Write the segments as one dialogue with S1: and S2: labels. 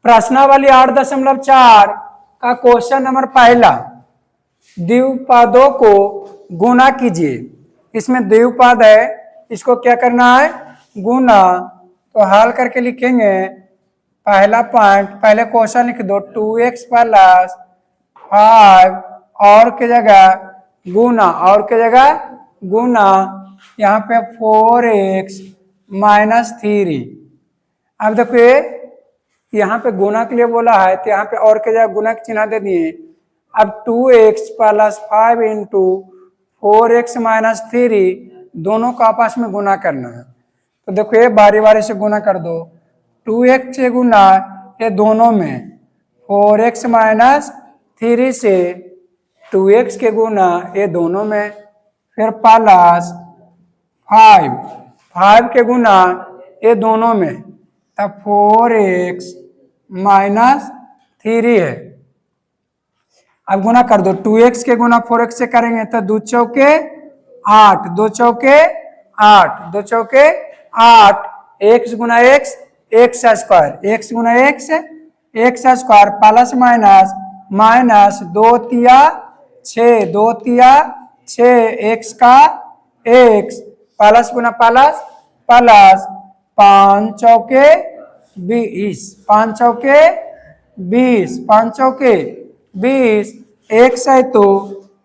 S1: प्रश्नावली 8.4 का question number पहला, द्विपदों को गुणा कीजिए। इसमें द्विपद है, इसको क्या करना है, गुणा। तो हल करके लिखेंगे पहला पॉइंट, पहले क्वेश्चन लिख दो 2x प्लस 5 और के जगह गुना, और के जगह गुना, यहाँ पे 4x माइनस 3। अब देखिए यहाँ पे गुना के लिए बोला है तो यहाँ पे और के जगह गुना के चिन्ह दे दिए। अब 2x plus 5 into 4x minus 3 दोनों को आपस में गुना करना है। तो देखो ये बारी बारी से गुना कर दो। 2x से गुना ये दोनों में, 4x माइनस 3 से 2x के गुना ये दोनों में, फिर प्लस 5 के गुना ये दोनों में, तब 4x माइनस 3 है। अब गुना कर दो, 2x के गुना 4x से करेंगे तो 2 चौके 8, 2 चौके 8, 2 चौके 8, x गुना x, x स्क्वायर, x गुना x, x square, plus minus minus 2 तिया 6, 2 तिया 6, x का x, प्लस गुना प्लस प्लस, 5 चौके 20, 5 चौके 20, 5 चौके 20, x है तो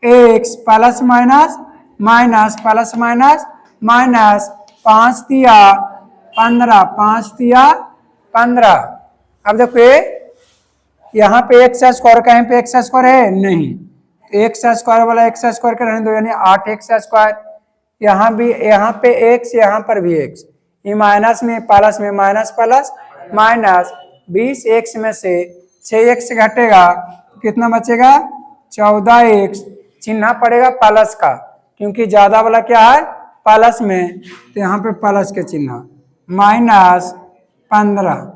S1: x, plus minus minus, plus minus minus, 5 तिया 15, 5 तिया 15। अब देखो यहाँ पे एक्स स्क्वायर, कहीं पे एक्स स्क्वायर है नहीं, एक्स स्क्वायर वाला एक्स स्क्वायर का रहने दो, यानी 8x स्क्वायर। यहाँ भी, यहाँ पे x, यहाँ पर भी x, ये माइनस में प्लस में, माइनस प्लस माइनस, 20x में से 6x घटेगा कितना बचेगा, 14x। चिन्ह पड़ेगा प्लस का, क्योंकि ज्यादा वाला क्या है प्लस में, तो यहाँ पे प्लस के चिन्ह, माइनस 15,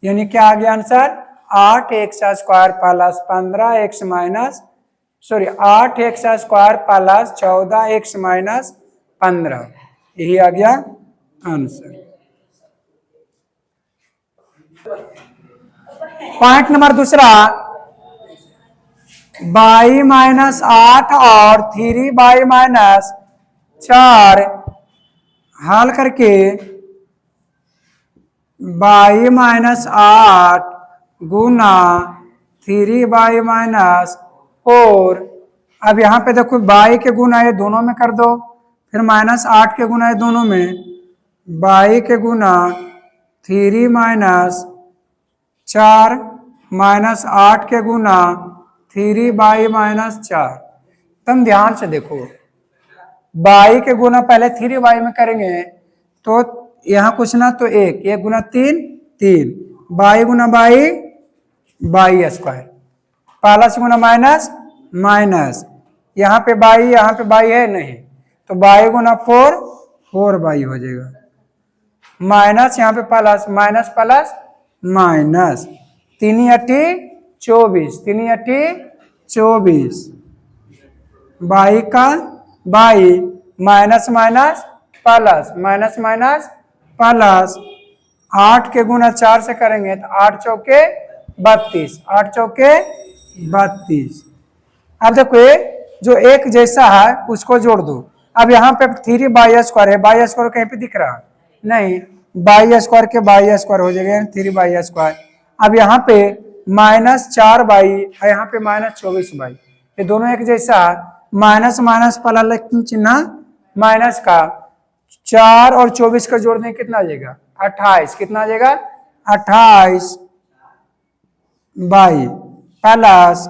S1: यानी क्या आ गया answer, 8x square plus 15x minus, sorry 8x square plus 14x minus 15, यही आ गया आंसर। पॉइंट नंबर दूसरा, y माइनस 8 और 3y माइनस 4 हल करके y माइनस 8 गुना 3y माइनस 4। अब यहाँ पे देखो y के गुना ये दोनों में कर दो, फिर माइनस 8 के गुना ये दोनों में, y के गुना 3 माइनस 4 माइनस 8 के गुना 3y माइनस 4। तुम ध्यान से देखो, y के गुना पहले 3y में करेंगे तो यहाँ कुछ ना तो 1, 1 गुना 3, 3, y गुना y स्क्वायर, प्लस गुना माइनस माइनस, यहाँ पे y है नहीं, तो y गुना 4, 4y हो जाएगा, माइनस यहाँ पे plus, minus plus minus, 3 अट्ठी 24, 3 अट्ठी 24, y का y, minus minus plus, minus minus plus, 8 के गुना 4 से करेंगे तो 8 चौके 32, 8 चौके 32। अब देखो जो एक जैसा है उसको जोड़ दो। अब यहाँ पे 3y स्क्वायर है, y स्क्वायर कहीं पे दिख रहा नहीं, y स्क्वायर के y स्क्वायर हो जाएगा 3y स्क्वायर। अब यहाँ पे माइनस 4y, यहाँ पे माइनस 24y, ये दोनों एक जैसा, माइनस माइनस प्लस चिन्ह माइनस का, 4 और 24 का जोड़ दें कितना आ जाएगा, 28, कितना आ जाएगा 28 बाई प्लस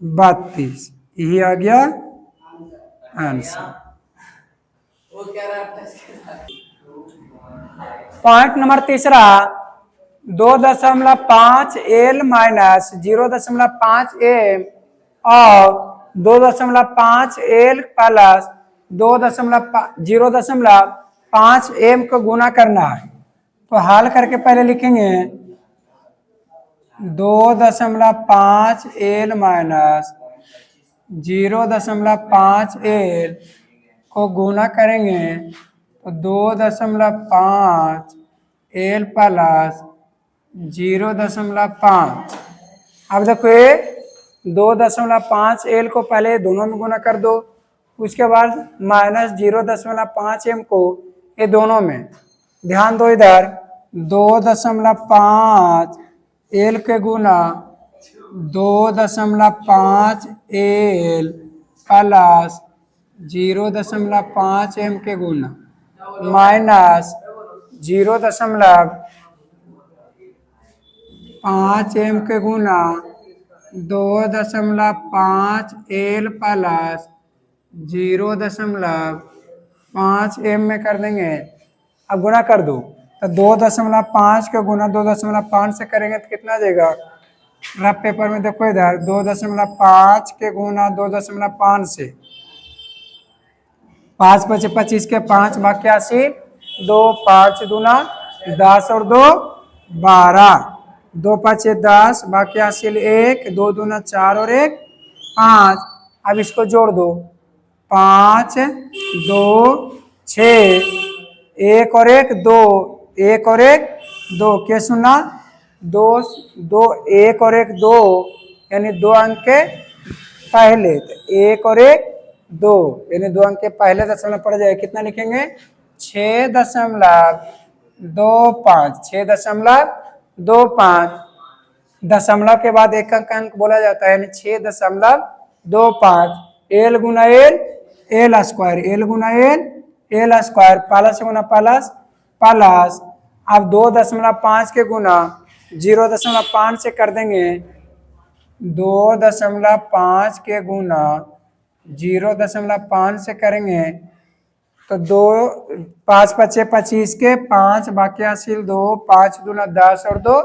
S1: 32, यही आ गया आंसर। पॉइंट नंबर तीसरा, 2.5 L माइनस 0.5 M और 2.5 L प्लस 0.5 M को गुना करना है। तो हल करके पहले लिखेंगे 2.5 L माइनस 0.5 L को गुना करेंगे तो 2.5 L प्लस 0.5। अब देखो ये 2.5 एल को पहले दोनों में गुना कर दो, उसके बाद -0.5 एम को ये दोनों में। ध्यान दो इधर, 2.5 एल के गुना 2.5 एल प्लस 0.5 एम के गुना माइनस 0.5 एम के गुना 2.5 एल प्लस 0.5 एम में कर देंगे। अब गुना कर दो तो 2.5 के गुना 2.5 से करेंगे तो कितना देगा। रफ पेपर में देखो इधर 2.5 के गुना 2.5 से 5 बचे 25 के 5 बाकी 80, 2 5 दूना 10 और 2 12, 2 5 10 बाकी 80 1, 2 दूना 4 और 1 5। अब इसको जोड़ दो 5 2 6, 1 और 1 2, 1 और 1 2 के सुना 2 2 1 और 1 2 यानी 2 अंक के पहले, तो 1 और 1 2 यानी 2 अंक के पहले दशमलव पड़ जाए। कितना लिखेंगे 6.25, 6.25। दशमलव के बाद एक अंक बोला जाता है यानी 6.25। एल गुना एल एल स्क्वायर, एल गुना एल स्क्वायर, प्लस गुना प्लस प्लस। अब 2.5 के गुना 0.5 से कर देंगे, 2.5 के गुना 0.5 से करेंगे तो 2 5 बचे 25 के 5 बाकी 80 2 5 दूना 10 और 2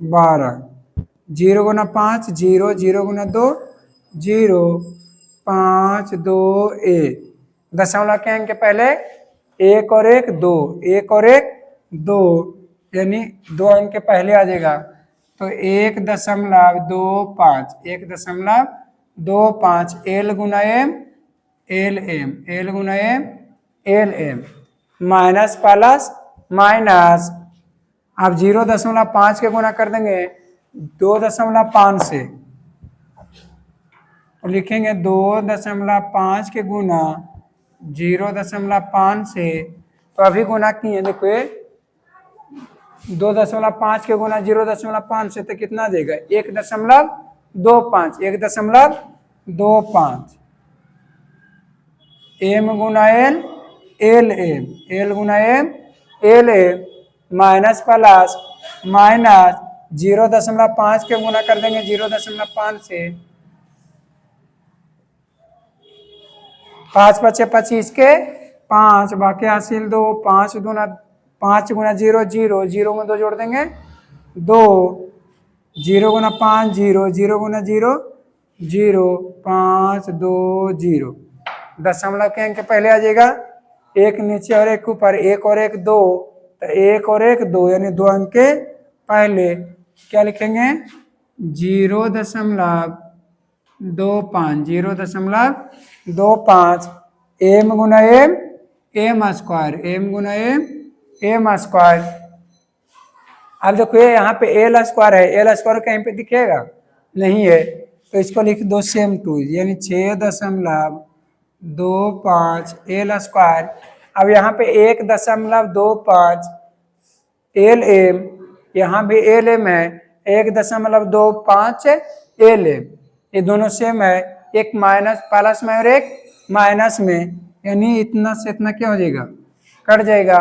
S1: 12, 0 गुना 5 0, 0 गुना 2 0, 5 2 1। दशमलव के अंक के पहले 1 और 1 2, 1 और 1 2 यानी 2 अंक के पहले आ जाएगा। तो 1.25, 1.25 एल गुना एम एल एम, एल गुना M L M minus plus minus. अब 0.5 के गुना कर देंगे 2.5 से, तो लिखेंगे 2.5 के गुना 0.5 से। तो अभी गुना किए देखो 2.5 के गुना 0.5 से तो कितना देगा 1.25, 1.25 एम गुना एल एल एम, एल गुना M L M minus plus minus 0.5 के गुना कर देंगे 0.5 से, 5 बचे 25 के 5 बाकी हासिल 2, 5 दूना 5 गुना 0 0, 0 में 2 जोड़ देंगे 2, 0 गुना 5 0, 0 गुना 0 0, 5 2 0। दशमलव के अंक पहले आ जाएगा, एक नीचे और एक ऊपर, 1 और 1 2, तो 1 और 1 2 यानी 2 अंक के पहले क्या लिखेंगे 0.25, 0.25 एम गुना एम एम स्क्वायर, एम गुना एम स्क्वायर। अब देखो ये यहाँ पे एल स्क्वायर है, एल स्क्वायर कहीं पे दिखेगा नहीं है, तो इसको लिख दो सेम टू यानी 6.25 एल स्क्वायर। अब यहाँ पे 1.25 एल एम, यहाँ भी एल एम है 1.25 एल एम, ये दोनों सेम है, एक माइनस प्लस में और एक माइनस में, यानी इतना से इतना क्या हो जाएगा कट जाएगा।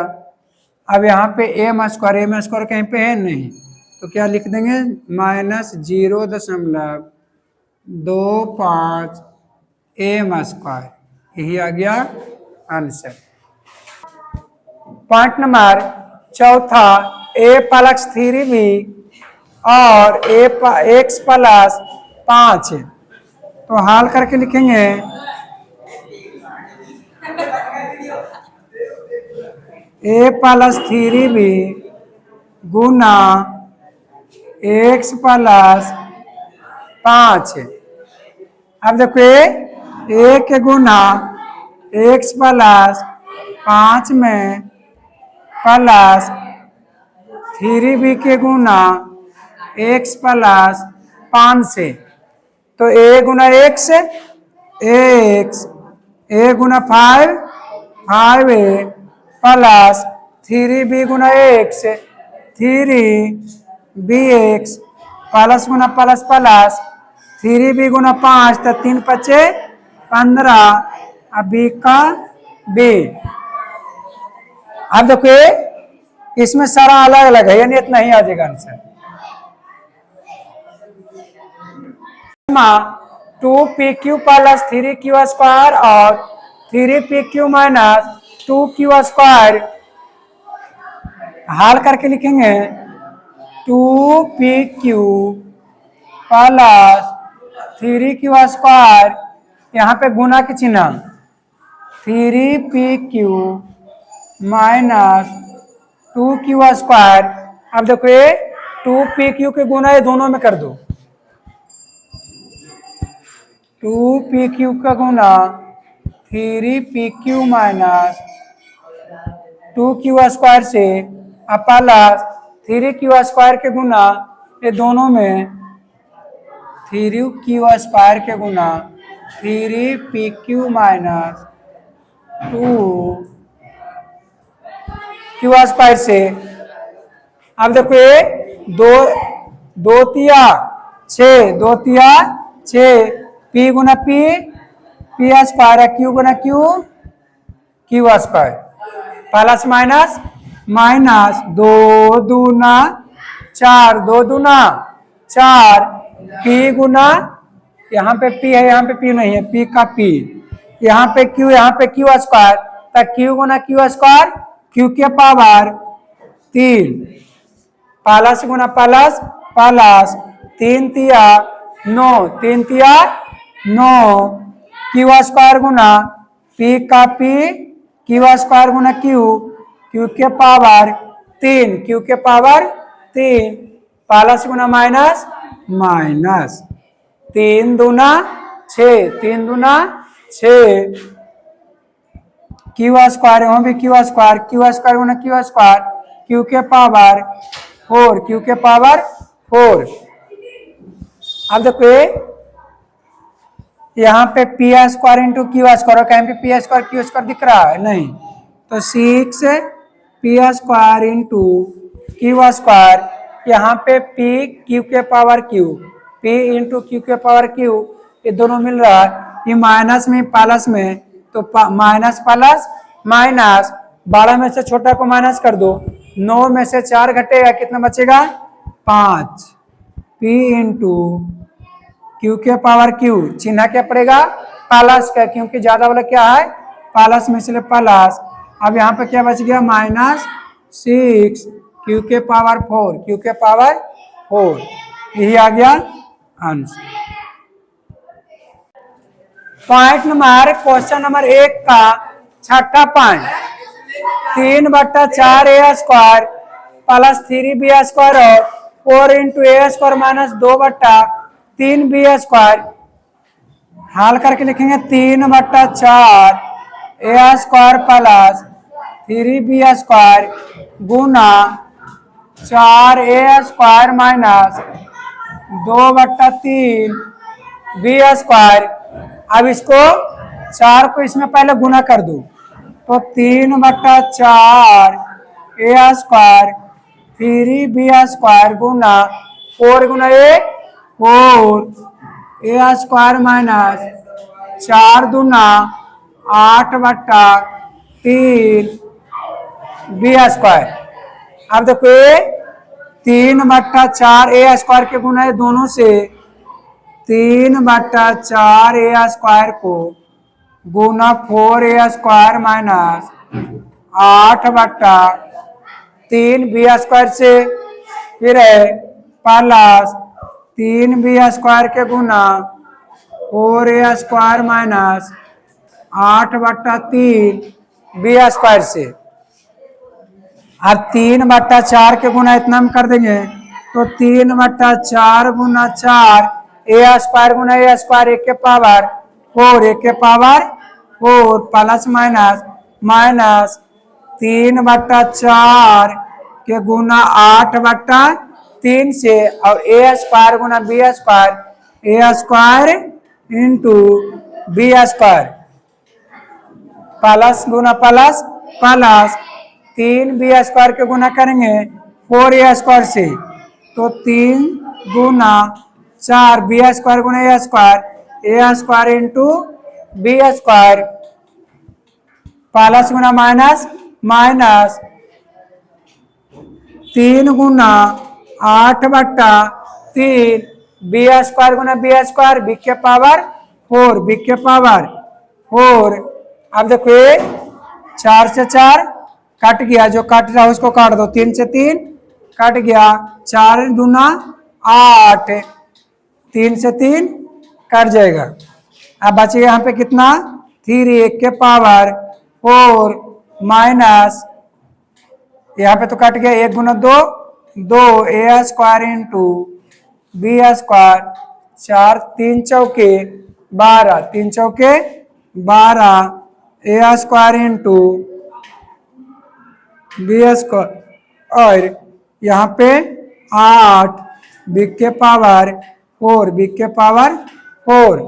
S1: अब यहाँ पे एम स्क्वायर कहीं पे है नहीं, तो क्या लिख देंगे -0.25 एम स्क्वायर, यही आ गया आंसर। पॉइंट नंबर चौथा, ए प्लस 3b और x प्लस 5, तो हाल करके लिखेंगे a plus 3b Guna x plus 5। अब देखो a के गुना x प्लस 5 में प्लस 3 बी के गुना x प्लस 5 से, तो a Guna x x, a Guna 5 5a plus 3b Guna x 3bx plus गुना प्लस प्लस 3b गुना 5 तो 3 पचे 15, अब b का b। अब देखो इसमें सारा अलग अलग है, यानी इतना ही आ जाएगा answer. 2pq plus 3q square और 3pq माइनस 2q स्क्वायर हल करके लिखेंगे 2pq प्लस 3q स्क्वायर, यहाँ पे गुना के चिन्ह 3pq माइनस 2q स्क्वायर। अब देखो ये 2pq के गुना ये दोनों में कर दो, 2pq का गुना 3pq माइनस 2q स्क्वायर से, अब प्लस 3q स्क्वायर के गुना ये दोनों में 3q स्क्वायर के गुना 3pq माइनस 2q स्क्वायर से। अब देखो ये दो तिया 6, 2 तिया 6, p गुना p स्क्वायर है, q गुना q square plus minus minus 2 दूना 4, 2 दूना 4, p गुना यहाँ पे p है यहाँ पे p नहीं है, p का p, यहाँ पे q स्क्वायर, तो q गुना q स्क्वायर q के पावर 3 प्लस गुना प्लस प्लस 3 तिया 9, 3 तिया 9, q स्क्वायर गुना p का p q स्क्वायर गुना q के पावर 3, q के पावर 3 प्लस गुना माइनस माइनस 3 दूना 6, 3 दूना 6, q स्क्वायर वहां भी q स्क्वायर गुना q स्क्वायर q के पावर 4, q के पावर 4। अब देखो यहाँ पे P square into Q square, और कहीं पे पी स्क्वायर क्यू स्क्वायर दिख रहा है नहीं, तो 6 P square into Q square, यहाँ पे पी क्यू के power Q, P into Q के पावर क्यू, ये दोनों मिल रहा है, ये माइनस में प्लस में, तो माइनस प्लस माइनस 12 में से छोटा को माइनस कर दो, 9 में से 4 घटेगा, कितना बचेगा 5, p इंटू क्यू के पावर क्यू, चिन्ह क्या पड़ेगा प्लस का, क्योंकि ज्यादा वाला क्या है प्लस में, इसलिए प्लस। अब यहाँ पे क्या बच गया माइनस 6 क्यू के पावर 4, क्यू के पावर 4, यही आ गया answer. Point number question number 1 का छठा point, 3/4 square plus 3b square और 4 इंटू ए स्क्वायर माइनस 2/3b स्क्वायर हल करके लिखेंगे 3/4 a square plus 3b square Guna 4a square minus 2/3b square. अब इसको 4 को इसमें पहले गुना कर दो, तो 3/4 a square 3b square Guna 4 Guna 1 4 a square minus 4 दूना 8/3 बी स्क्वायर। अब देखो ये 3/4 ए स्क्वायर के गुना है दोनों से, 3/4 ए स्क्वायर को गुना 4 a square minus 8/3 b square से, फिर है प्लस 3b स्क्वायर के गुना 4a square minus 8/3 b square से। अब 3/4 के गुना इतना हम कर देंगे, तो 3/4 गुना 4 a square Guna A square 1 के पावर 4, 1 के पावर 4 प्लस माइनस माइनस 3/4 के गुना 8/3 से, और ए स्क्वायर गुना B square, A square into B square, plus गुना प्लस प्लस 3b² के गुना करेंगे 4a² से, तो 3 गुना 4b² गुना a² इंटू b² प्लस गुना माइनस माइनस 3 गुना 8/3 b² गुना b² बी के पावर 4, बी के पावर 4। अब देखो ये 4 से 4 कट गया, जो कट रहा है उसको काट दो, 3 से 3 कट गया, 4 दूना 8, 3 से 3 कट जाएगा। अब बचेगा यहाँ पे कितना 3 1 के पावर 4 माइनस, यहाँ पे तो कट गया 1 गुना 2 2 a² इंटू b², 4 3 चौके 12, 3 चौके 12 a² इंटू b², और यहाँ पे 8 बी के पावर 4, बी के पावर 4।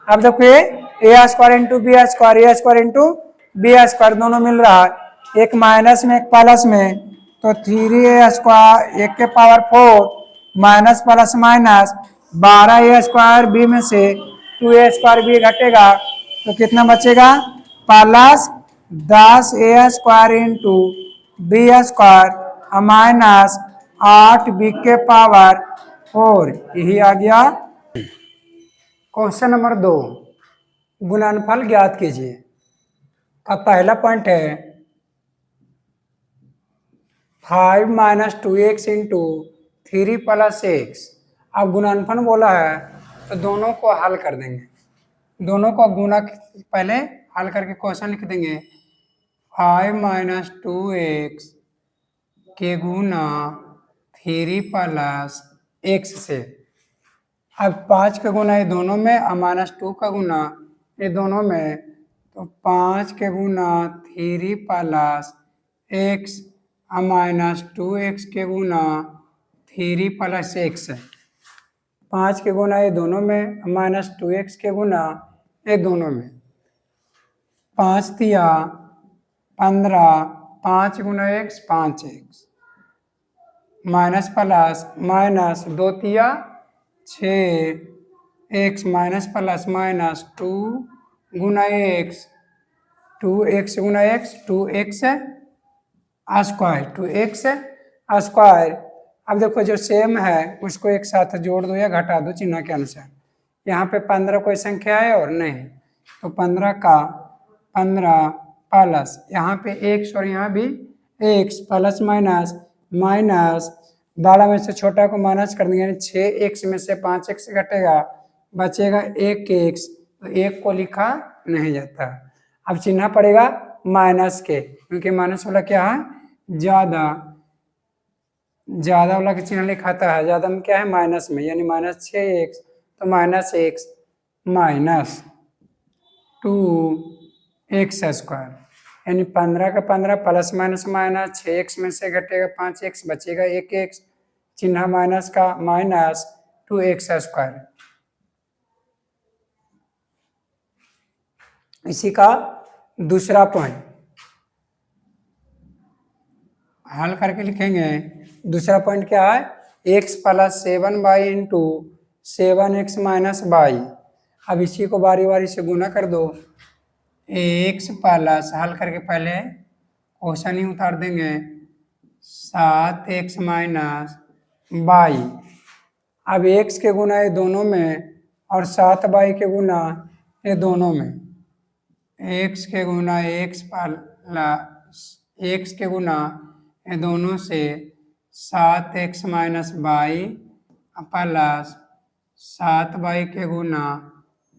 S1: अब देखो ये a² into b² into b² दोनों मिल रहा है, एक माइनस में एक प्लस में, तो 3a² 1 के power 4 minus plus minus 12a² b में से 2a² बी घटेगा, तो कितना बचेगा plus 10a² into b² minus 8 b के पावर 4। यही आ गया क्वेश्चन नंबर 2, गुणनफल ज्ञात कीजिए। अब पहला पॉइंट है 5 minus 2x into 3 plus x। अब गुणनफल बोला है तो दोनों को हल कर देंगे, दोनों को गुना पहले हल करके क्वेश्चन लिख देंगे। 5 माइनस 2x के गुना 3 प्लस x से। अब 5 का गुना ये दोनों में और माइनस 2 का गुना ये दोनों में, तो 5 के गुना 3 प्लस x और माइनस 2x के गुना 3 प्लस x है। 5 के गुना ये दोनों में, माइनस 2x के गुना ये दोनों में, 5 तिया 15, 5 गुना x 5x, minus plus minus 2 तिया 6x, माइनस प्लस माइनस 2 गुना x, 2x गुना x 2x square, 2x square. अब देखो जो सेम है उसको एक साथ जोड़ दो या घटा दो चिन्ह के अनुसार। यहाँ पे 15 कोई संख्या है और नहीं, तो 15 का 15 प्लस यहाँ पे x और यहाँ भी x, प्लस माइनस माइनस 12 में से छोटा को माइनस कर देंगे, यानी 6x में से 5x घटेगा, बचेगा 1x, तो 1 को लिखा नहीं जाता। अब चिन्ह पड़ेगा माइनस के, क्योंकि माइनस वाला क्या है ज्यादा, ज्यादा वाला का चिन्ह लिखाता है, ज्यादा में क्या है माइनस में, यानी माइनस 6x, तो माइनस x माइनस 2x², यानी 15 का 15 प्लस माइनस माइनस 6x में से घटेगा 5x, बचेगा 1x, चिन्ह माइनस का माइनस 2x²। इसी का दूसरा पॉइंट हल करके लिखेंगे। दूसरा पॉइंट क्या है, x plus 7y into 7x minus y। अब इसी को बारी बारी से गुना कर दो, x प्लस, हल करके पहले क्वेश्चन ही उतार देंगे, 7x माइनस y। अब x के गुना ये दोनों में और 7y के गुना ये दोनों में, x के गुना x प्लस x के गुना ये दोनों से 7x minus y plus 7y के गुना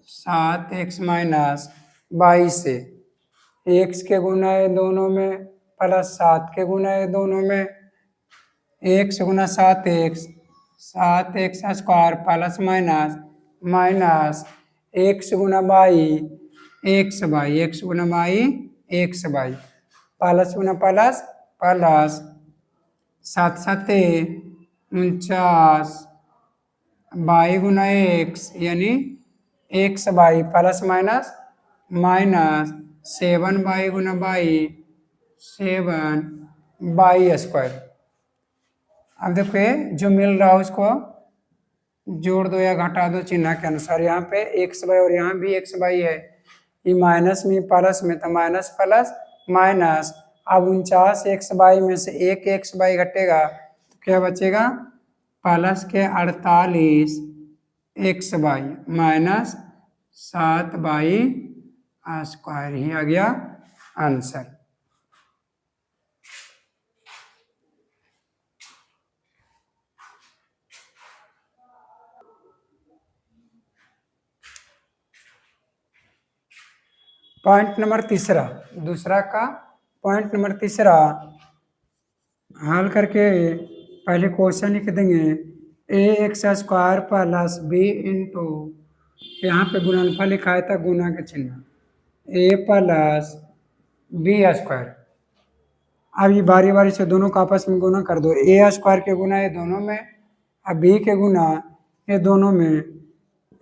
S1: 7x माइनस y से, x के गुना ये दोनों में प्लस 7 के गुना ये दोनों में, x गुना 7x, 7x² plus minus minus x गुना y, x गुना y, x प्लस गुना प्लस प्लस सात सत्ते 49 बाई गुना एक्स यानी x by plus minus minus 7 by Guna by 7 by square. अब देखो ये जो मिल रहा है उसको जोड़ दो या घटा दो चिन्ह के अनुसार। यहाँ पे एक्स बाई और यहाँ भी एक्स बाई है, ये माइनस में प्लस में तो माइनस प्लस माइनस। अब 49 एक्स बाई में से एक एक्स बाई घटेगा तो क्या बचेगा, प्लस के 48 X by minus 7 by square ही आ गया आंसर। पॉइंट नंबर तीसरा, दूसरा का पॉइंट नंबर तीसरा हल करके पहले क्वेश्चन लिख देंगे A X square plus B into, यहाँ पे गुणनफल लिखा था गुना के चिन्ह ए प्लस बी स्क्वायर। अब ये बारी बारी से दोनों का आपस में गुना कर दो, ए स्क्वायर के गुना ये दोनों में, अब बी के गुना ये दोनों में,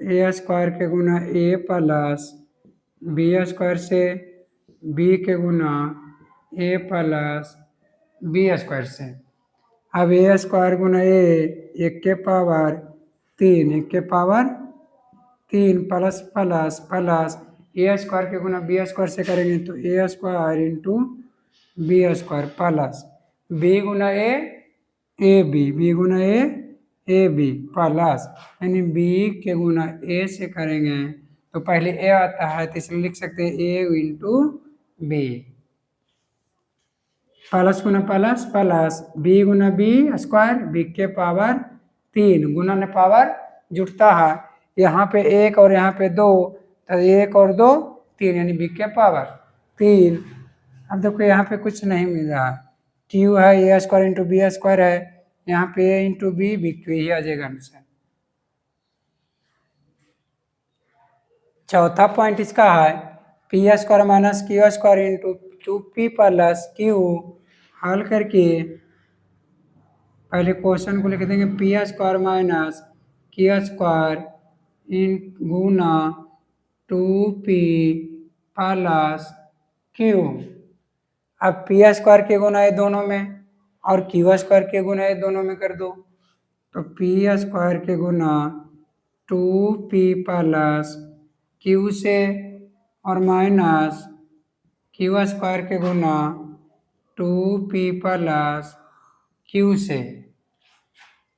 S1: ए स्क्वायर के गुना ए प्लस बी स्क्वायर से बी के गुना ए प्लस बी स्क्वायर से। अब ए स्क्वायर गुना ए, एक के पावर 3, एक के power 3 plus plus plus A square के गुना बी स्क्वायर से करेंगे तो A square into B square plus B गुना ए बी गुना ए बी प्लस यानी बी के गुना ए से करेंगे तो पहले ए आता है तो इसलिए लिख सकते हैं ए इंटू बी, प्लस गुना प्लस प्लस बी गुना बी स्क्वायर बी के पावर 3 गुना ने पावर जुटता है, यहाँ पे 1 और यहाँ पे 2 तो 1 और 2 3 यानी बी के पावर 3। अब देखो यहाँ पे कुछ नहीं मिल रहा है, क्यू है A square into B square है, यहाँ पे ए इंटू बी क्यू ही आ जाएगा आंसर। चौथा पॉइंट इसका है P square minus Q square into 2p plus Q. हल करके पहले क्वेश्चन को लिख देंगे P square minus Q square इन गुना 2p प्लस क्यू। अब पी स्क्वायर के गुना ये दोनों में और क्यू स्क्वायर के गुना ये दोनों में कर दो तो पी स्क्वायर के गुना 2p प्लस क्यू से और माइनस क्यू स्क्वायर के गुना 2p प्लस क्यू से।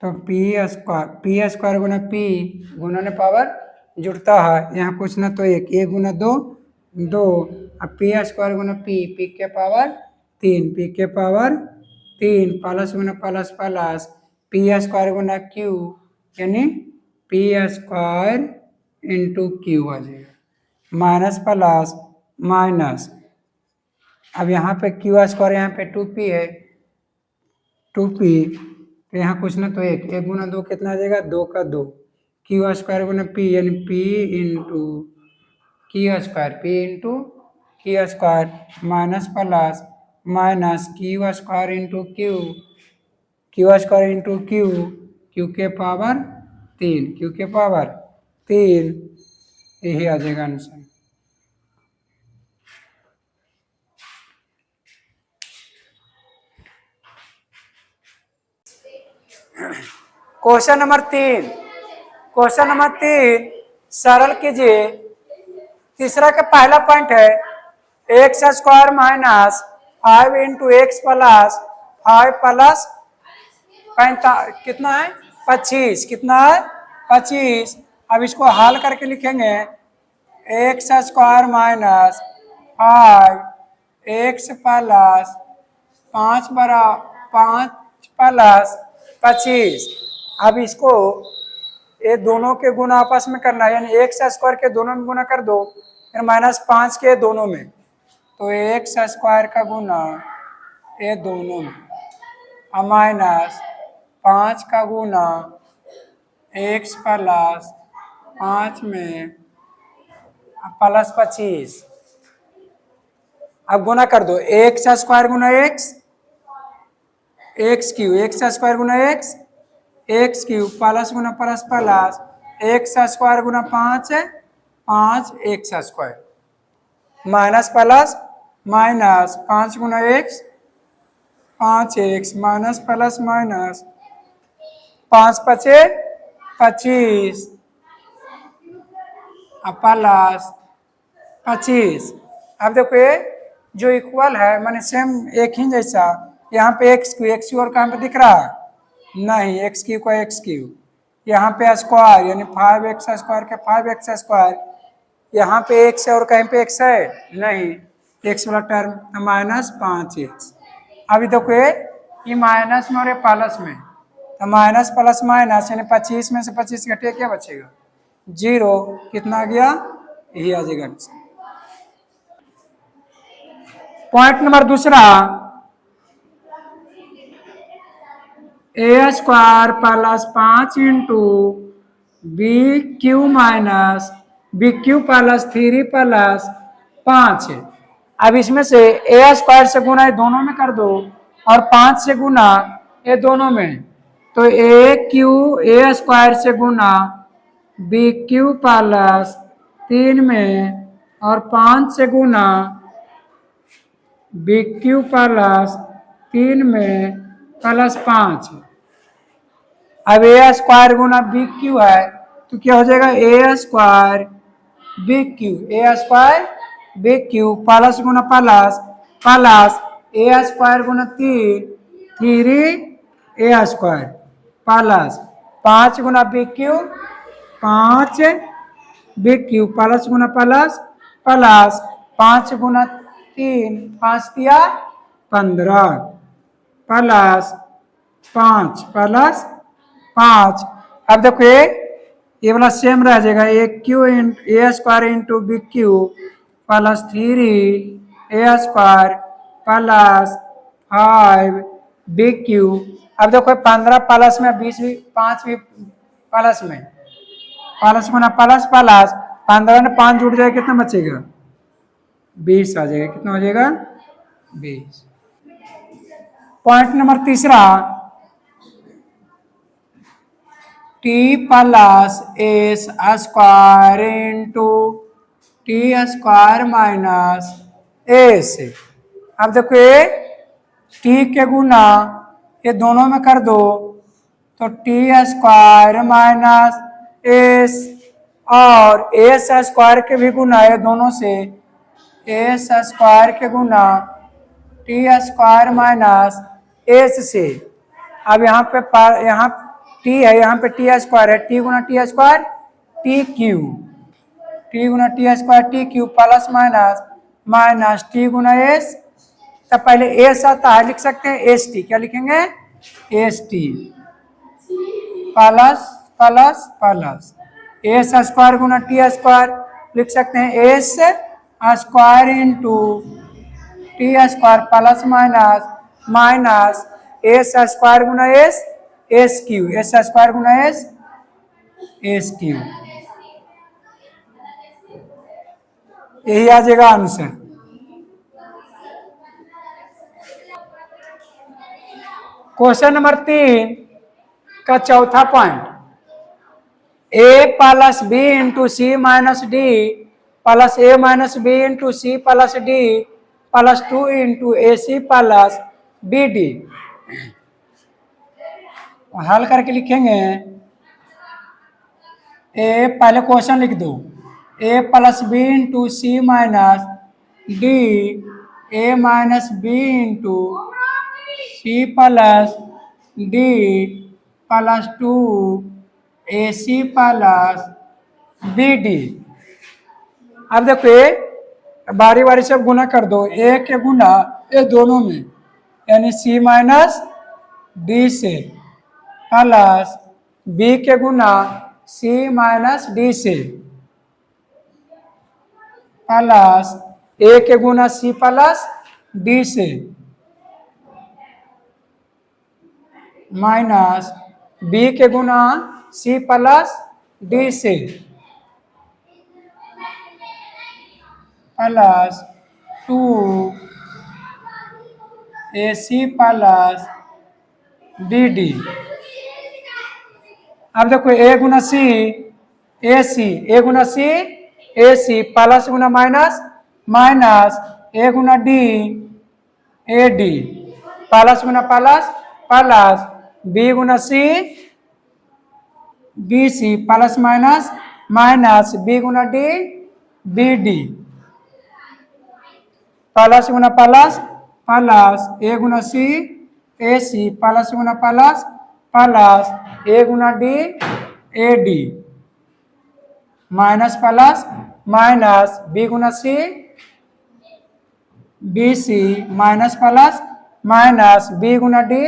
S1: तो पी स्क्वायर गुना पी गुना ने पावर जुड़ता है, यहाँ कुछ ना तो एक गुना 2 2, अब पी स्क्वायर गुना पी के पावर 3 पी के पावर 3 प्लस गुना प्लस प्लस पी स्क्वायर गुना क्यू यानी पी स्क्वायर इंटू क्यू आ जाएगा माइनस प्लस माइनस। अब यहाँ पे क्यू स्क्वायर यहाँ पे 2p है 2p तो यहाँ कुछ ना तो एक गुना 2 कितना आ जाएगा 2 का 2, क्यू स्क्वायर गुना पी यानी P into Q square minus plus minus Q square into Q square into Q के पावर 3 क्यू के पावर 3 यही आ जाएगा आंसर। क्वेश्चन नंबर 3 सरल कीजिए। तीसरा का पहला पॉइंट है x square minus 5 into x plus 5 plus कितना है 25, कितना है 25। अब इसको हल करके लिखेंगे x square minus 5 x plus 5 plus 25। अब इसको ये दोनों के गुना आपस में करना है यानी एक्स स्क्वायर के दोनों में गुना कर दो फिर माइनस 5 के दोनों में तो एक्स स्क्वायर का गुना ये दोनों में और माइनस 5 का गुना एक्स प्लस 5 में प्लस 25। अब गुना कर दो एक्स स्क्वायर गुना X X Q, X square गुना एक्स, एक्स क्यू प्लस गुना प्लस प्लस एक्स स्क्वायर गुना 5 है 5 X square minus plus minus 5 गुना X 5 X minus plus minus 5 पचे 25 प्लस 25। अब देखो ये जो इक्वल है माने सेम एक ही जैसा, यहाँ पे एक्स क्यू और कहाँ पे दिख रहा है नहीं, एक्स क्यू का एक्स क्यू, यहाँ पे स्क्वायर यानी 5x स्क्वायर का 5x स्क्वायर, यहाँ पे एक्स है और कहीं पे एक्स है नहीं, एक्स वाला टर्म माइनस 5x। अभी देखो ये माइनस में और ये प्लस में, तो माइनस प्लस माइनस यानी 25 में से 25 घटे क्या बचेगा 0, कितना आ गया यही आ जाएगा आंसर। पॉइंट नंबर दूसरा, A square plus 5 into B cube minus B cube plus 3 plus 5 है। अब इसमें से ए स्क्वायर से गुना ये दोनों में कर दो और 5 से गुना ये दोनों में, तो ए स्क्वायर से गुना बी क्यू प्लस 3 में और 5 से गुना बी क्यू प्लस 3 में प्लस 5। अब ए स्क्वायर गुना बी क्यू है तो क्या हो जाएगा A square B cube, A square B cube plus गुना प्लस प्लस ए स्क्वायर गुना 3 ए स्क्वायर प्लस 5 गुना B cube 5 B cube plus गुना प्लस प्लस 5 गुना 3 5 दिया 15 प्लस 5 प्लस 5। अब देखो ये वाला सेम रह जाएगा A cube A square into B cube plus 3 A square plus 5 B cube. अब देखो 15 प्लस में 20 भी 5 भी प्लस में प्लस गुना प्लस प्लस 15 में 5 जुड़ जाएगा कितना बचेगा 20 आ जाएगा, कितना हो जाएगा 20। पॉइंट नंबर तीसरा, T plus S square into T square minus S. अब देखो ये टी के गुना ये दोनों में कर दो तो टी स्क्वायर माइनस एस और एस स्क्वायर के भी गुना ये दोनों से एस स्क्वायर के गुना टी स्क्वायर माइनस एस से। अब यहाँ पे यहाँ टी है, यहाँ पे टी स्क्वायर है, टी गुना T square T cube, T गुना T square T cube plus minus minus T गुना एस। तब पहले एस आता है लिख सकते हैं एस टी, क्या लिखेंगे S T plus plus plus S square गुना टी स्क्वायर लिख सकते हैं S square into T square plus minus minus S square गुना S S cube, S square गुना एस एस क्यू, यही आ जाएगा आंसर। क्वेश्चन नंबर 3 का चौथा point, A plus B into C minus D plus A minus B into C plus D plus 2 into A C plus B D. हल करके लिखेंगे A, पहले क्वेश्चन लिख दो A plus B into C minus D A minus B into C plus D plus 2 A C plus B D. अब देखो ये बारी बारी से गुना कर दो, ए के गुना ये दोनों में यानी सी माइनस डी से प्लस बी के गुना सी माइनस डी से प्लस ए के गुना सी प्लस डी से माइनस बी के गुना सी प्लस डी से plus 2 A C plus B D. अब देखो ए गुना सी ए सी, ए गुना सी ए सी, प्लस गुना माइनस माइनस ए गुना डी ए डी, प्लस गुना प्लस प्लस बी गुना C B C, plus minus minus B गुना डी बी डी, प्लस गुना प्लस प्लस ए गुना सी ए सी, प्लस गुना प्लस प्लस ए गुना D A D, minus plus minus B गुना C B C, minus plus minus B गुना D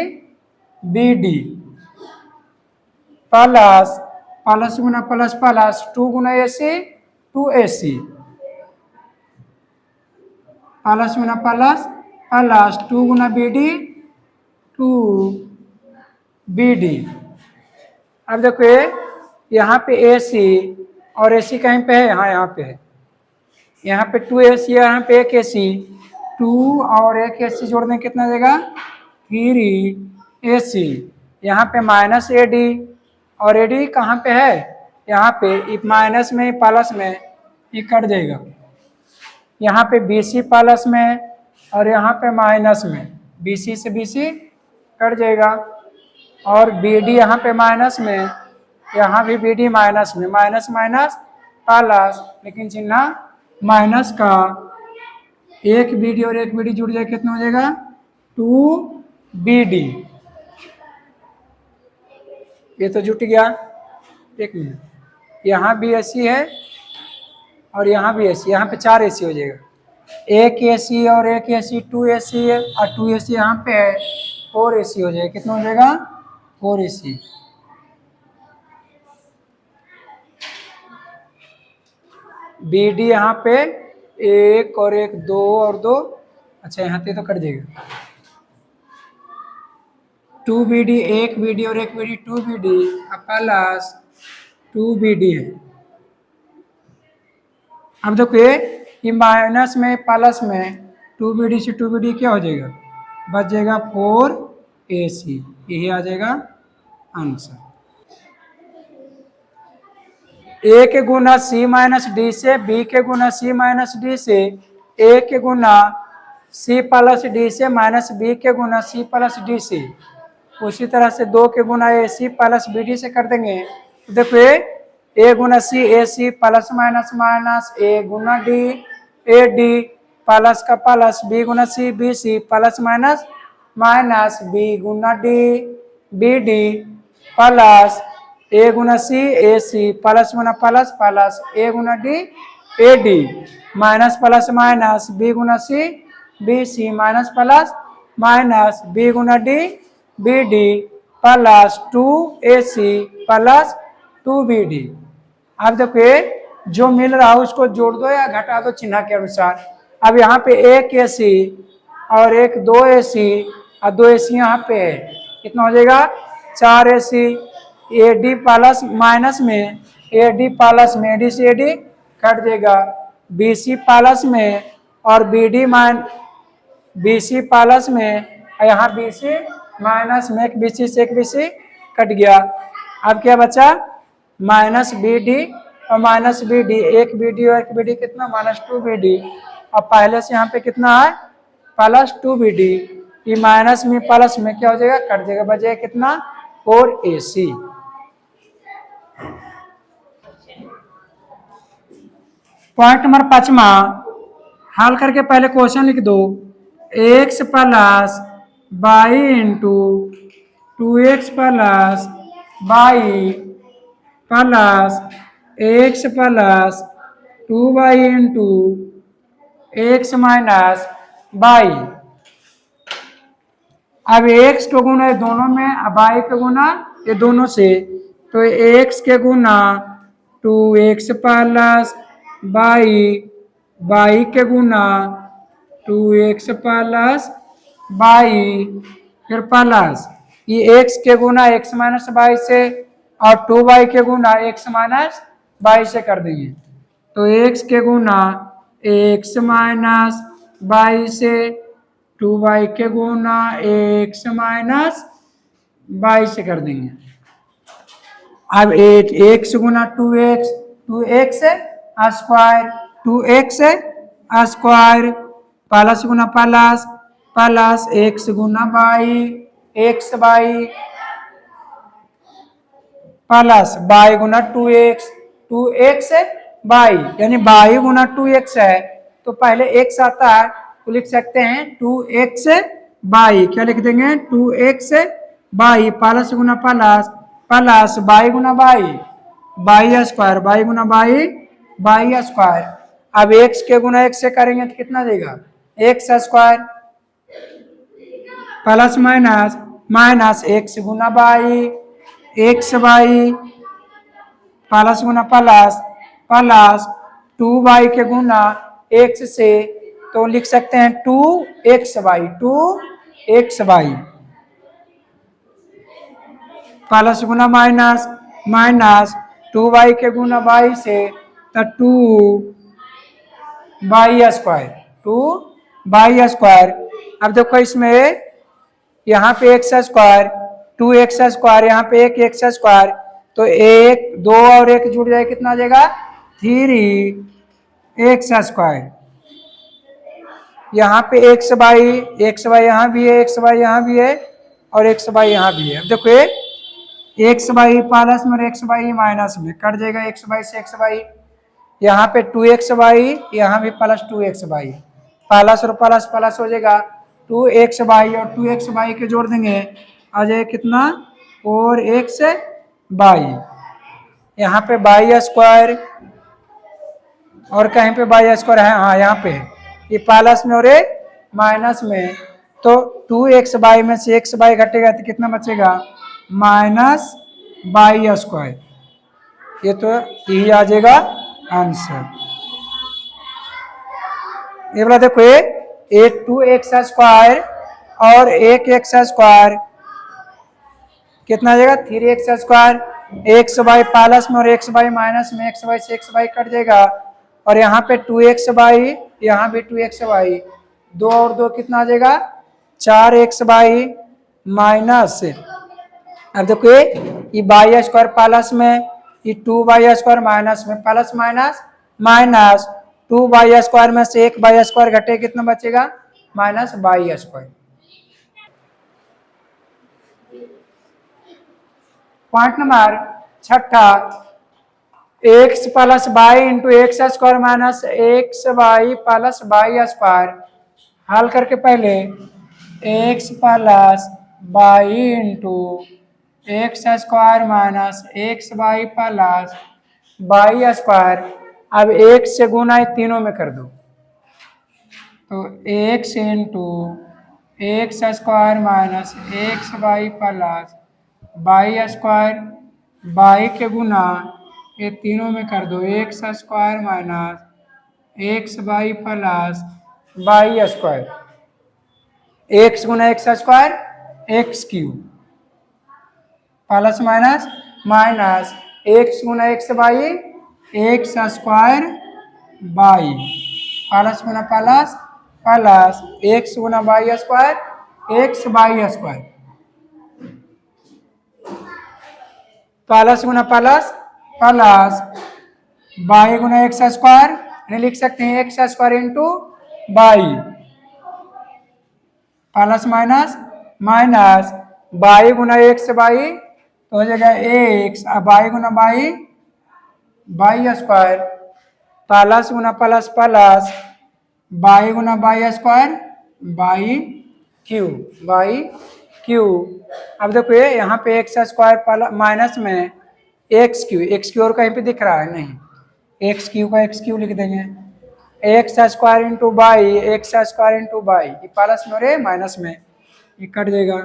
S1: B D, plus plus गुना plus plus two गुना ए c two ए सी, plus गुना plus plus two गुना b d two B D. अब देखो यहाँ पे ए सी और ए सी कहीं पे है, यहाँ पे है, यहाँ पे टू ए सी, यहाँ पे एक ए सी, टू और एक ए सी जोड़ दें कितना देगा, थ्री ए सी, यहाँ पे माइनस ए डी और ए डी कहाँ पे है, यहाँ पे माइनस में प्लस में ये कट जाएगा, यहाँ पे बी सी प्लस में और यहाँ पे माइनस में, बी सी से बी सी कट जाएगा, और बी डी यहाँ पे माइनस में, यहाँ भी बी डी माइनस में, माइनस माइनस प्लस, लेकिन चिन्ह माइनस का, एक बी डी और एक बी डी जुड़ जाए कितना हो जाएगा, टू बी डी। ये तो जुट गया, एक मिनट, यहाँ भी ऐसी है और यहाँ भी ऐसी, यहाँ पे चार एसी हो जाएगा, एक एसी और एक एसी, टू एसी है, और टू एसी यहाँ पे है, फोर एसी हो जाएगा, कितना हो जाएगा, फोर एसी। बी डी यहाँ पे एक और एक, दो और दो, अच्छा यहाँ पे तो कट जाएगा, टू बी डी, एक बी डी और एक b d, two B D plus two B d है। अब देखो ये माइनस में प्लस में, टू बी डी से टू बी डी क्या हो जाएगा, बच जाएगा फोर ए सी, यही आ जाएगा आंसर। ए के गुना सी माइनस डी से, बी के गुना सी माइनस डी से, ए के गुना सी प्लस डी से, माइनस बी के गुना सी प्लस डी से, उसी तरह से दो के गुना ए सी प्लस बी डी से कर देंगे। तो देखो ए गुना सी ए सी प्लस माइनस माइनस ए गुना डी ए डी, प्लस का प्लस बी गुना C B C, plus minus minus B गुना डी बी डी, प्लस ए गुना सी ए सी, प्लस गुना प्लस प्लस ए गुना D A D, minus plus minus B गुना C B C, minus plus minus B गुना D B D, plus two ए सी plus two B D. अब देखो जो मिल रहा है उसको जोड़ दो या घटा दो चिन्ह के अनुसार। अब यहाँ पे एक ए सी और एक दो ए सी और दो ए सी यहाँ पे है, कितना हो जाएगा, चार a C, a D plus minus में ए डी प्लस में, ए डी से ए डी कट जाएगा, बी सी प्लस में और बी डी बी सी प्लस में, यहाँ बी सी माइनस में, एक बी सी से एक बी सी कट गया। अब क्या बचा, माइनस बी डी और माइनस बी डी, एक बी डी और एक बी डी कितना, माइनस टू बी डी, और पहले से यहाँ पे कितना है, प्लस टू बी डी, ये माइनस में प्लस में क्या हो जाएगा, कट जाएगा, बचेगा कितना, four a c. Point number 5वां, हल करके पहले क्वेश्चन लिख दो, x plus y into two x plus y plus x plus to Y into x minus y. अब एक्स के गुना दोनों में, अब वाई के गुना ये दोनों से, तो एक्स के गुना two x plus Y, Y के गुना टू एक्स प्लस वाई, फिर प्लस ये एक्स के गुना एक्स माइनस वाई से और टू वाई के गुना एक्स माइनस वाई से कर देंगे। तो एक्स के गुना एक्स माइनस वाई से, टू वाई के गुना एक्स माइनस 22 से कर देंगे। अब 8 एक्स गुना 2x, 2x square, 2x square, plus गुना प्लस, प्लस एक्स गुना Y, X Y, plus Y गुना 2x, 2x वाई, यानी वाई गुना 2x है तो पहले x आता है तो लिख सकते हैं 2x वाई। क्या लिख देंगे? 2x वाई, प्लस गुना प्लस, प्लस वाई गुना वाई, वाई स्क्वायर, वाई गुना वाई, वाई स्क्वायर। अब x के गुना x से करेंगे तो कितना देगा? X square, plus minus, minus X गुना वाई, एक्स वाई, प्लस गुना प्लस, प्लस 2y के गुना x से तो लिख सकते हैं 2xy, 2xy, प्लस गुना माइनस, माइनस 2y के गुना y से तो 2y स्क्वायर, 2y स्क्वायर। अब देखो इसमें यहाँ पे एक्स स्क्वायर, 2x स्क्वायर, यहाँ पे एक एक्स स्क्वायर, तो एक दो और एक जुड़ जाए कितना आ जाएगा? 3x square. यहाँ पे एक्स वाई यहाँ भी है, एक्स वाई यहाँ भी है और एक्स वाई यहाँ भी है। अब देखो ये एक्स वाई प्लस में और एक्स वाई माइनस में कट जाएगा, एक्स वाई से एक्स वाई। यहाँ पे 2x वाई, यहाँ भी प्लस 2x वाई, प्लस और प्लस प्लस हो जाएगा, 2x वाई और 2x वाई के जोड़ देंगे आ जाए कितना? 4x Y. यहाँ पे वाई स्क्वायर और कहीं पे वाई स्क्वायर है, हाँ यहाँ पे ये प्लस में और माइनस में, तो 2x वाई में से x वाई घटेगा तो कितना बचेगा? Minus y square. ये तो यही आ जाएगा आंसर। ये वाला देखो ये 2x स्क्वायर और एक एक्स स्क्वायर कितना आ जाएगा? 3x square, X Y plus में और एक्स वाई माइनस में, एक्स वाई से एक्स वाई कट जाएगा और यहाँ पे 2x वाई, यहाँ भी 2x वाई, दो और दो कितना आ जाएगा? 4x वाई माइनस, अब देखो ये वाई स्क्वायर प्लस में, ये 2y स्क्वायर माइनस में, plus minus minus 2y square में से एक वाई स्क्वायर घटे कितना बचेगा? Minus y square. Point number 6, x plus y into x square minus x Y plus Y square. हल करके पहले x plus y into x square minus x Y plus Y square. अब एक से गुना तीनों में कर दो तो x into x square minus x Y plus Y square, Y के गुना ये तीनों में कर दो, X square minus x Y plus Y square, X गुना X square X cube, plus minus minus X गुना X Y X square Y, plus गुना प्लस प्लस एक्स गुना Y square X Y square, plus गुना plus plus Y गुना X square, यानी लिख सकते हैं X square into Y, plus minus minus Y गुना एक्स वाई तो हो जाएगा एक्स, अब वाई गुना वाई वाई स्क्वायर, प्लस गुना प्लस प्लस वाई गुना Y square Y cube, Y cube. अब देखो यहाँ पे एक्स स्क्वायर माइनस में एक्स क्यू और कहीं पे दिख रहा है नहीं, एक्स क्यू का एक्स क्यू लिख देंगे, X square into Y X square into Y, ये प्लस में और माइनस में ये कट जाएगा,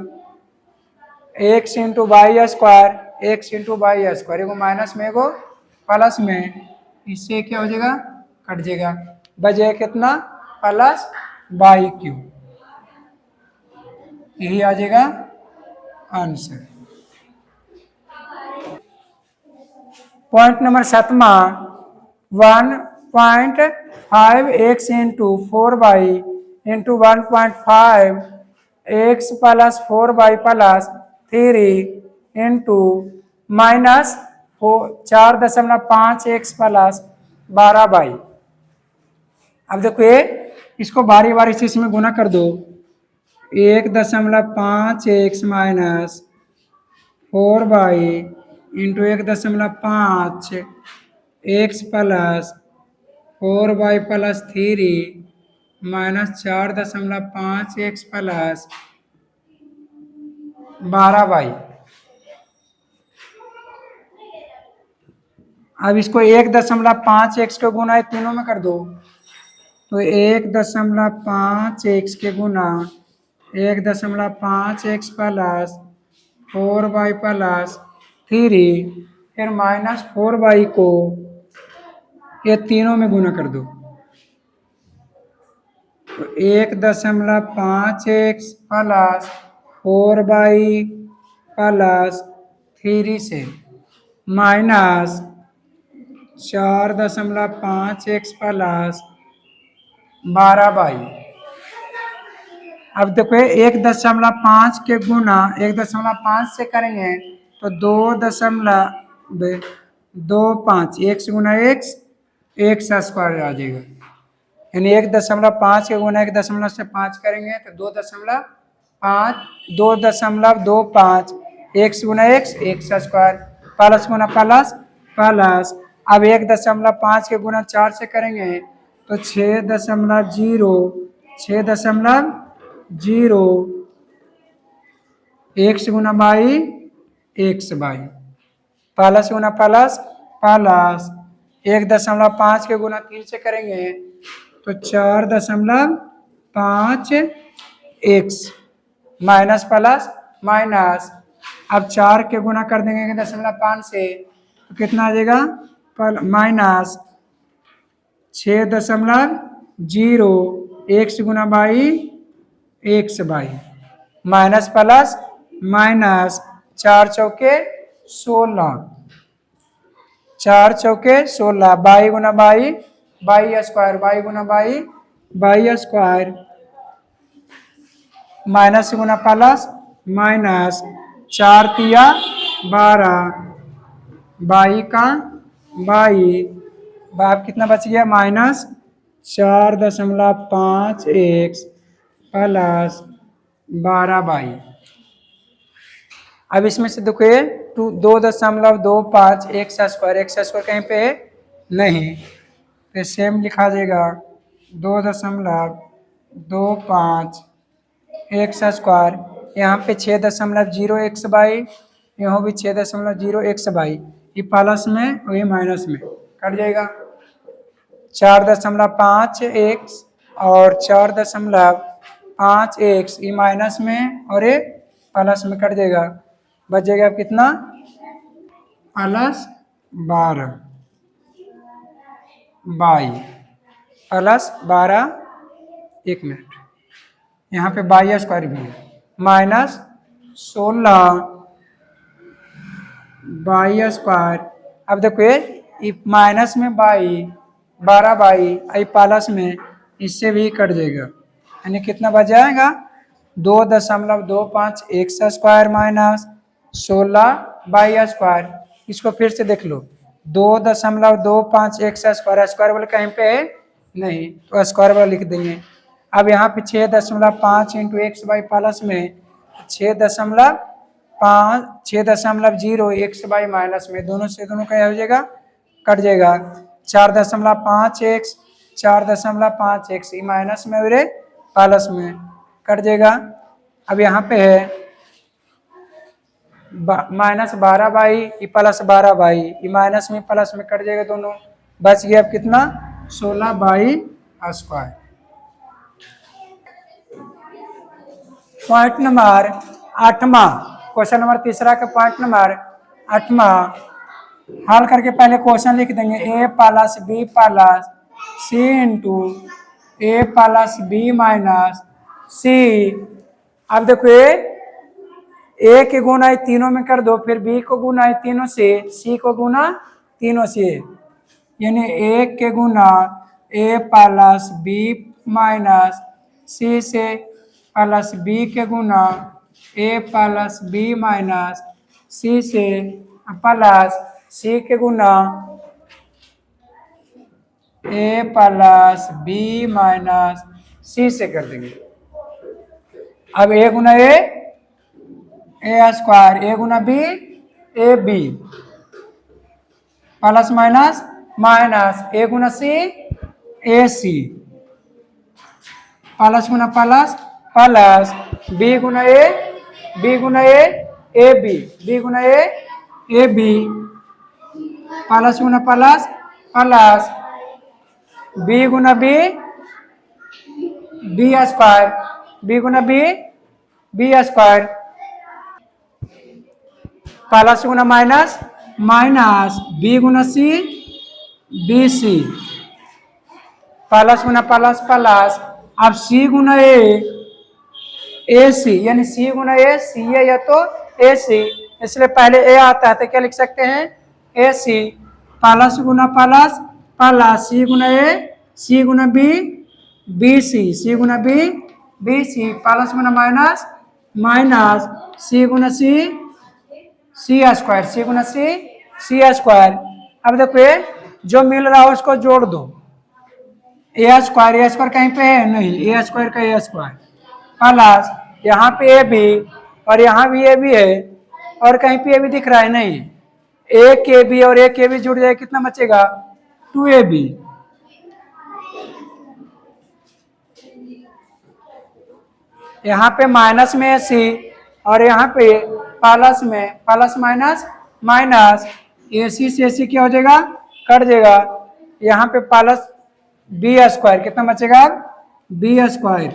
S1: X into Y square X into Y square, एगो माइनस में एगो प्लस में, इससे क्या हो जाएगा? कट जाएगा, बचे कितना? Plus y cube. यही आ जाएगा answer. Point number 7, 1.5x into 4y into 1.5 x plus 4y plus 3 into minus 4.5x plus 12y। अब देखो ये इसको बारी बारी से इसमें गुना कर दो। 1.5x minus 4y into 1.5x plus 4y plus 3 minus 4.5x plus 12y। अब इसको 1.5x के गुना है तीनों में कर दो, तो 1.5x के गुना 1.5x प्लस 4y प्लस 3 फिर माइनस 4y को ये तीनों में गुना कर दो, तो 1.5x प्लस 4y प्लस 3 से माइनस 4.5x प्लस 12y। अब देखो 1.5 के गुना 1.5 से करेंगे तो 2.25 x गुना x स्क्वायर आ जाएगा, यानी 1.5 के गुना 1.5 करेंगे तो 2.25 x गुना x स्क्वायर प्लस गुना प्लस प्लस। अब 1.5 के गुना 4 से करेंगे तो 6.0 x Guna by x by plus गुना प्लस प्लस 1.5 के गुना 3 से करेंगे तो 4.5 x माइनस प्लस माइनस। अब 4 के गुना कर देंगे 1.5 से तो कितना आ जाएगा minus 6.0 x Guna by x by minus plus minus 4 चौके 16 by Guna by square by Guna by square minus Guna plus minus 4 तिया 12 बाई का बाई बाप कितना बच गया माइनस 4.5x प्लस 12 बाई। अब इसमें से देखो 2.25 x स्क्वायर कहीं पे नहीं तो सेम लिखा जाएगा 2.25 x स्क्वायर। यहाँ पे 6.0 x बाई यहाँ भी 6.0 x बाई, ये प्लस में और ये माइनस में कट जाएगा। 4.5 x और 4.5 x ये माइनस में और ये प्लस में कट जाएगा, बचेगा कितना प्लस 12 बाई प्लस 12 1 मिनट यहाँ पे बाई स्क्वायर भी है माइनस 16 बाई स्क्वायर। अब देखो ये माइनस में बाई 12 बाई आई प्लस में इससे भी कट जाएगा, यानी कितना बच जाएगा 2.25 x square minus 16 Y square. इसको फिर से देख लो 2.25 x स्क्वायर वाले कहीं पे नहीं तो स्क्वायर वाला लिख देंगे। अब यहाँ पे 6.5 इंटू एक्स बाई प्लस में 6.0 एक्स बाई माइनस में दोनों से दोनों क्या हो जाएगा कट जाएगा। 4.5 एक्स माइनस में और प्लस में कट जाएगा। अब यहाँ पे है माइनस 12 बाई प्लस 12 बाई ये माइनस में प्लस में कट जाएगा दोनों, बच गया अब कितना 16 बाई स्क्वायर। पॉइंट नंबर 8वां क्वेश्चन नंबर तीसरा का पॉइंट नंबर 8वां हल करके पहले क्वेश्चन लिख देंगे a plus B plus C into A plus B minus C. अब देखो ए के गुना तीनों में कर दो, फिर बी को गुना तीनों से, सी को गुना तीनों से, यानी ए के गुना ए प्लस बी माइनस सी से प्लस बी के गुना ए प्लस बी माइनस सी से प्लस सी के गुना ए प्लस बी माइनस सी से कर देंगे। अब ए गुना ए square, A Guna B A B, plus minus minus A गुना सी ए सी, प्लस गुना प्लस प्लस बी गुना ए बी, बी गुना ए बी, प्लस गुना प्लस प्लस बी गुना बी बी स्क्वायर, बी गुना बी स्क्वायर, प्लस गुना माइनस माइनस बी गुना C B C, plus गुना plus plus अब सी गुना ए सी, यानी सी गुना ए सी है या तो ए सी, इसलिए पहले ए आता है तो क्या लिख सकते हैं ए सी, प्लस गुना प्लस प्लस सी गुना ए सी गुना बी बी सी, सी गुना बी सी, प्लस गुना माइनस माइनस सी गुना सी स्क्वायर, सी गुना सी स्क्वायर। अब देखो ये जो मिल रहा है उसको जोड़ दो, ए स्क्वायर कहीं पे है नहीं, ए स्क्वायर का ए स्क्वायर प्लस यहाँ पे ए बी और यहाँ भी ए बी है और कहीं पे ए बी दिख रहा है नहीं, ए के बी और ए के बी जुड़ जाए कितना बचेगा 2ab, यहाँ पे माइनस में सी और यहाँ पे प्लस में प्लस माइनस माइनस ए सी से सी क्या हो जाएगा कट जाएगा, यहाँ पे प्लस बी स्क्वायर कितना बचेगा बी स्क्वायर,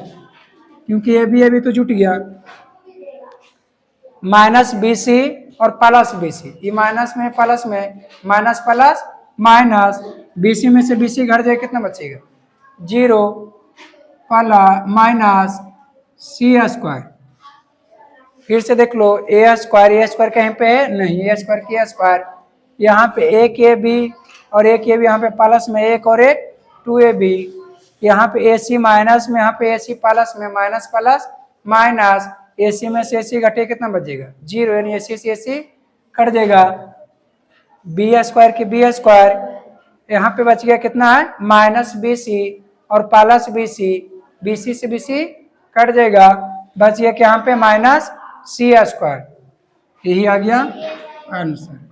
S1: क्योंकि ए बी तो जुट गया, माइनस बी सी और प्लस बी सी, ये माइनस में minus plus minus b c में से बी सी घट जाए कितना बचेगा 0 प्लस माइनस सी स्क्वायर। फिर से देख लो ए स्क्वायर कहीं पे है नहीं, ए स्क्वायर की स्क्वायर, यहाँ पे ए के बी और ए के बी, यहाँ पे प्लस में एक और एक 2ab, यहाँ पे ए सी माइनस में, यहाँ पे ए सी प्लस में माइनस प्लस माइनस ए सी में से ए सी घटे कितना बचेगा 0, यानी ए सी से ए सी कट जाएगा, बी स्क्वायर की बी स्क्वायर, यहाँ पे बच गया कितना है माइनस बी सी और प्लस बी सी से बी सी कट जाएगा, बच गया कि यहाँ पे माइनस सी स्क्वायर, यही आ गया आंसर।